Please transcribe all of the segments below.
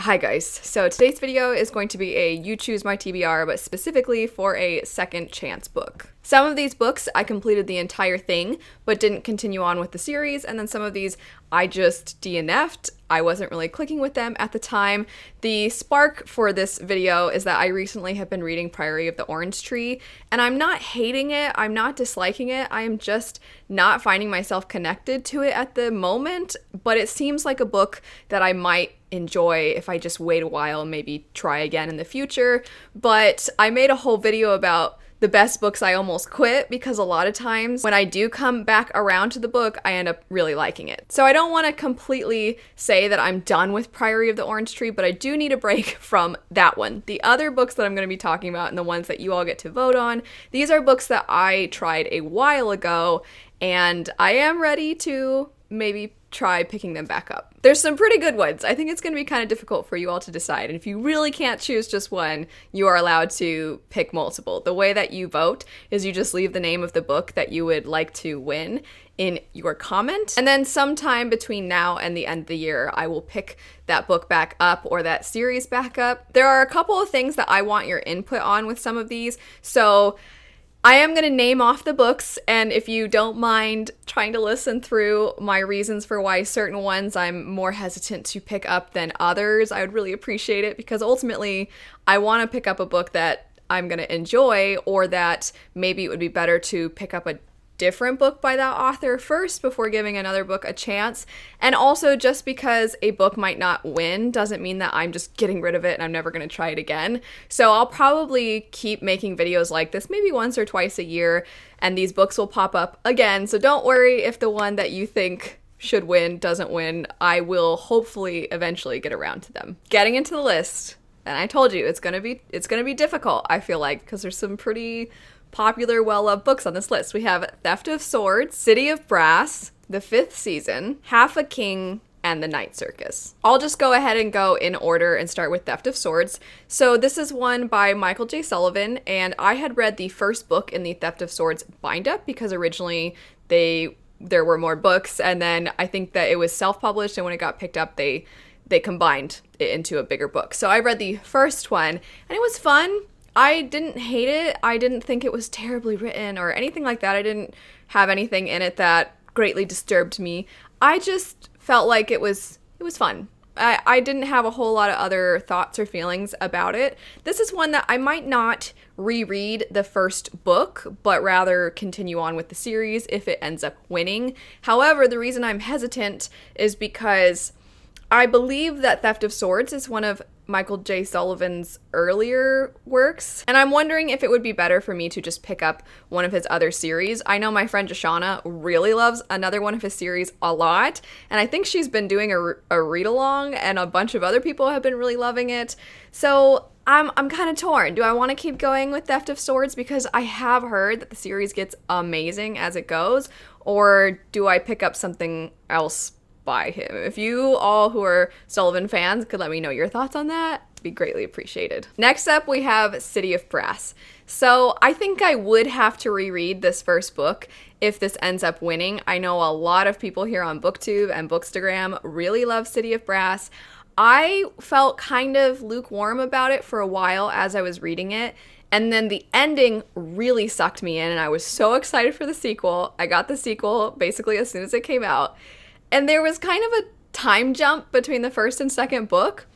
Hi guys, so today's video is going to be a You Choose My TBR, but specifically for a second chance book. Some of these books I completed the entire thing, but didn't continue on with the series, and then some of these I just DNF'd. I wasn't really clicking with them at the time. The spark for this video is that I recently have been reading Priory of the Orange Tree, and I'm not hating it, I'm not disliking it, I am just not finding myself connected to it at the moment, but it seems like a book that I might enjoy if I just wait a while and maybe try again in the future. But I made a whole video about the best books I almost quit, because a lot of times when I do come back around to the book, I end up really liking it. So I don't want to completely say that I'm done with Priory of the Orange Tree, but I do need a break from that one. The other books that I'm going to be talking about and the ones that you all get to vote on, these are books that I tried a while ago, and I am ready to maybe try picking them back up. There's some pretty good ones. I think it's going to be kind of difficult for you all to decide. And if you really can't choose just one, you are allowed to pick multiple. The way that you vote is you just leave the name of the book that you would like to win in your comment. And then sometime between now and the end of the year, I will pick that book back up or that series back up. There are a couple of things that I want your input on with some of these. So I am going to name off the books, and if you don't mind trying to listen through my reasons for why certain ones I'm more hesitant to pick up than others, I would really appreciate it, because ultimately I want to pick up a book that I'm going to enjoy, or that maybe it would be better to pick up a different book by that author first before giving another book a chance. And also, just because a book might not win doesn't mean that I'm just getting rid of it and I'm never going to try it again. So I'll probably keep making videos like this maybe once or twice a year, and these books will pop up again. So don't worry if the one that you think should win doesn't win. I will hopefully eventually get around to them. Getting into the list, and I told you it's gonna be difficult, I feel like, because there's some pretty popular, well-loved books on this list. We have Theft of Swords, City of Brass, The 5th Season, Half a King, and The Night Circus. I'll just go ahead and go in order and start with Theft of Swords. So this is one by Michael J. Sullivan, and I had read the first book in the Theft of Swords bind-up, because originally there were more books, and then I think that it was self-published, and when it got picked up, they combined it into a bigger book. So I read the first one, and it was fun. I didn't hate it. I didn't think it was terribly written or anything like that. I didn't have anything in it that greatly disturbed me. I just felt like it was fun. I didn't have a whole lot of other thoughts or feelings about it. This is one that I might not reread the first book, but rather continue on with the series if it ends up winning. However, the reason I'm hesitant is because I believe that Theft of Swords is one of Michael J. Sullivan's earlier works, and I'm wondering if it would be better for me to just pick up one of his other series. I know my friend Joshana really loves another one of his series a lot, and I think she's been doing a read-along, and a bunch of other people have been really loving it. So I'm kind of torn. Do I want to keep going with Theft of Swords because I have heard that the series gets amazing as it goes, or do I pick up something else by him? If you all who are Sullivan fans could let me know your thoughts on that, it'd be greatly appreciated. Next up, we have City of Brass. So I think I would have to reread this first book if this ends up winning. I know a lot of people here on BookTube and Bookstagram really love City of Brass. I felt kind of lukewarm about it for a while as I was reading it, and then the ending really sucked me in, and I was so excited for the sequel. I got the sequel basically as soon as it came out. And there was kind of a time jump between the first and second book.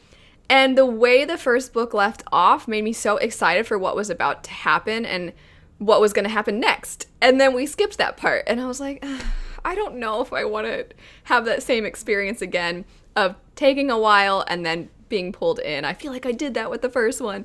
And the way the first book left off made me so excited for what was about to happen and what was going to happen next. And then we skipped that part. And I was like, I don't know if I want to have that same experience again of taking a while and then being pulled in. I feel like I did that with the first one.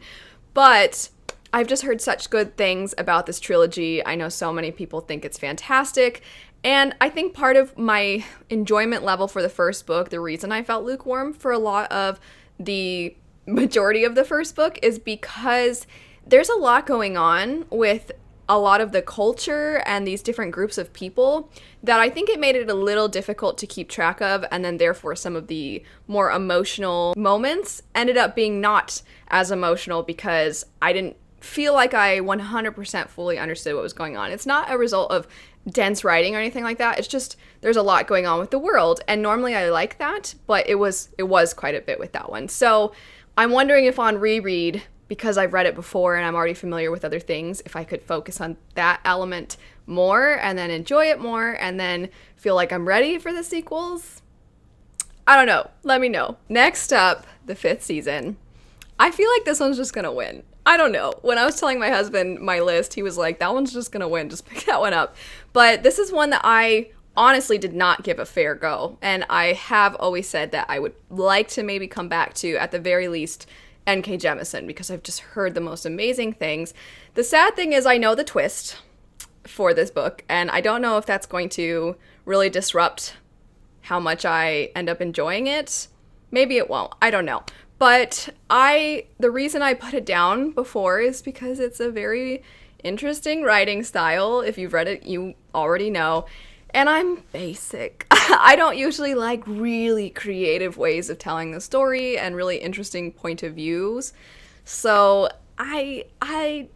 But I've just heard such good things about this trilogy. I know so many people think it's fantastic. And I think part of my enjoyment level for the first book, the reason I felt lukewarm for a lot of the majority of the first book, is because there's a lot going on with a lot of the culture and these different groups of people that I think it made it a little difficult to keep track of, and then therefore some of the more emotional moments ended up being not as emotional because I didn't feel like I 100% fully understood what was going on. It's not a result of dense writing or anything like that. It's just there's a lot going on with the world, and normally I like that, but it was quite a bit with that one. So I'm wondering if on reread, because I've read it before and I'm already familiar with other things, if I could focus on that element more and then enjoy it more and then feel like I'm ready for the sequels. I don't know. Let me know. Next up, the 5th season. I feel like this one's just gonna win. I don't know. When I was telling my husband my list, he was like, that one's just gonna win. Just pick that one up. But this is one that I honestly did not give a fair go. And I have always said that I would like to maybe come back to, at the very least, N.K. Jemisin, because I've just heard the most amazing things. The sad thing is I know the twist for this book, and I don't know if that's going to really disrupt how much I end up enjoying it. Maybe it won't. I don't know. But the reason I put it down before is because it's a very interesting writing style. If you've read it, you already know. And I'm basic. I don't usually like really creative ways of telling the story and really interesting point of views. So I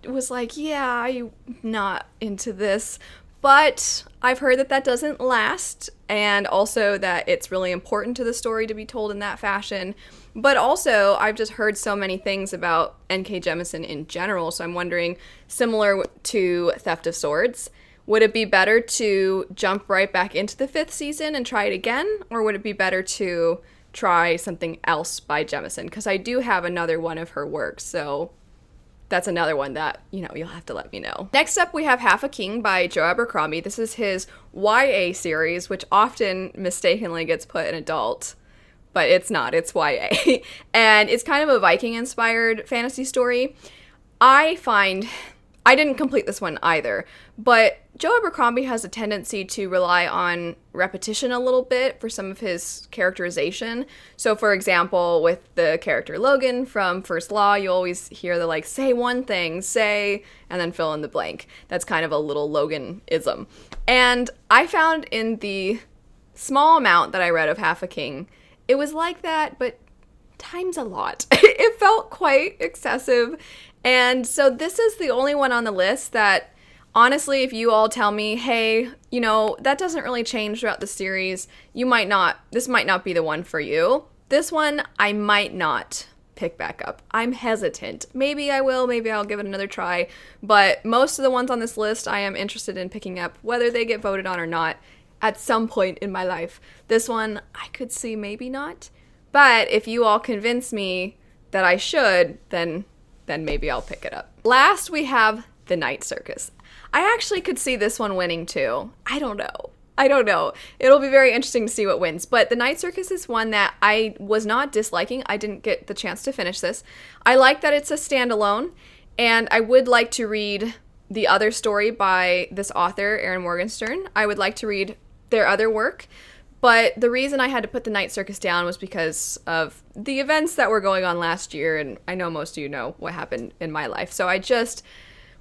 was like, yeah, I'm not into this. But I've heard that that doesn't last, and also that it's really important to the story to be told in that fashion. But also, I've just heard so many things about N.K. Jemisin in general, so I'm wondering, similar to Theft of Swords, would it be better to jump right back into the 5th season and try it again? Or would it be better to try something else by Jemisin? Because I do have another one of her works, so that's another one that, you'll have to let me know. Next up, we have Half a King by Joe Abercrombie. This is his YA series, which often mistakenly gets put in adult, but it's not. It's YA. And it's kind of a Viking-inspired fantasy story. I didn't complete this one either, but Joe Abercrombie has a tendency to rely on repetition a little bit for some of his characterization. So, for example, with the character Logan from First Law, you always hear the say one thing, say, and then fill in the blank. That's kind of a little Logan-ism. And I found in the small amount that I read of Half a King, it was like that, but times a lot. It felt quite excessive. And so this is the only one on the list that, honestly, if you all tell me, hey, that doesn't really change throughout the series, this might not be the one for you. This one, I might not pick back up. I'm hesitant. Maybe I will, maybe I'll give it another try. But most of the ones on this list, I am interested in picking up, whether they get voted on or not, at some point in my life. This one, I could see maybe not. But if you all convince me that I should, then maybe I'll pick it up. Last, we have The Night Circus. I actually could see this one winning too. I don't know. It'll be very interesting to see what wins. But The Night Circus is one that I was not disliking. I didn't get the chance to finish this. I like that it's a standalone, and I would like to read the other story by this author, Erin Morgenstern. I would like to read their other work. But the reason I had to put The Night Circus down was because of the events that were going on last year, and I know most of you know what happened in my life. So I just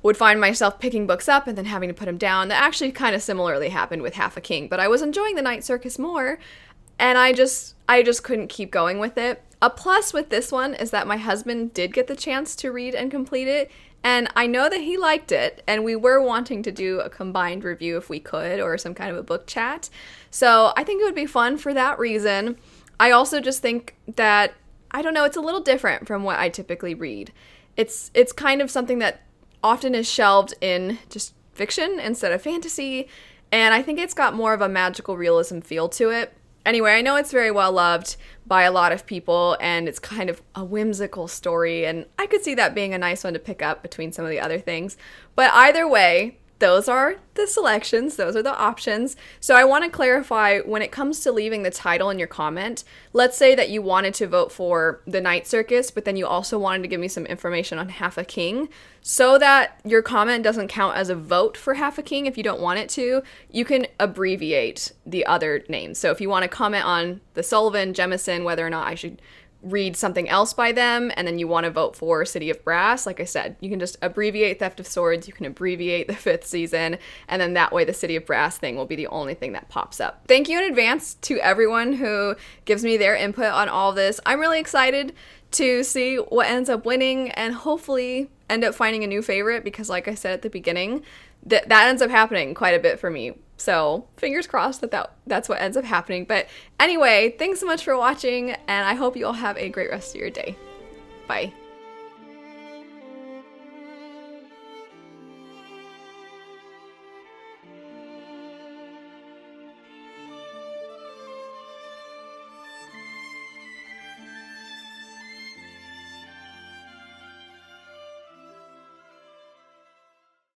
would find myself picking books up and then having to put them down. That actually kind of similarly happened with Half a King, but I was enjoying The Night Circus more, and I just couldn't keep going with it. A plus with this one is that my husband did get the chance to read and complete it, and I know that he liked it, and we were wanting to do a combined review if we could, or some kind of a book chat. So I think it would be fun for that reason. I also just think that, I don't know, it's a little different from what I typically read. It's kind of something that often is shelved in just fiction instead of fantasy, and I think it's got more of a magical realism feel to it. Anyway, I know it's very well loved by a lot of people, and it's kind of a whimsical story, and I could see that being a nice one to pick up between some of the other things. But either way, those are the selections, those are the options. So I want to clarify, when it comes to leaving the title in your comment, let's say that you wanted to vote for The Night Circus, but then you also wanted to give me some information on Half a King, so that your comment doesn't count as a vote for Half a King if you don't want it to, you can abbreviate the other names. So if you want to comment on the Sullivan, Jemisin, whether or not I should read something else by them and then you want to vote for City of Brass, like I said, you can just abbreviate Theft of Swords, you can abbreviate the 5th season, and then that way the City of Brass thing will be the only thing that pops up. Thank you in advance to everyone who gives me their input on all this. I'm really excited to see what ends up winning and hopefully end up finding a new favorite, because like I said at the beginning, that ends up happening quite a bit for me. So fingers crossed that's what ends up happening. But anyway, thanks so much for watching, and I hope you all have a great rest of your day. Bye.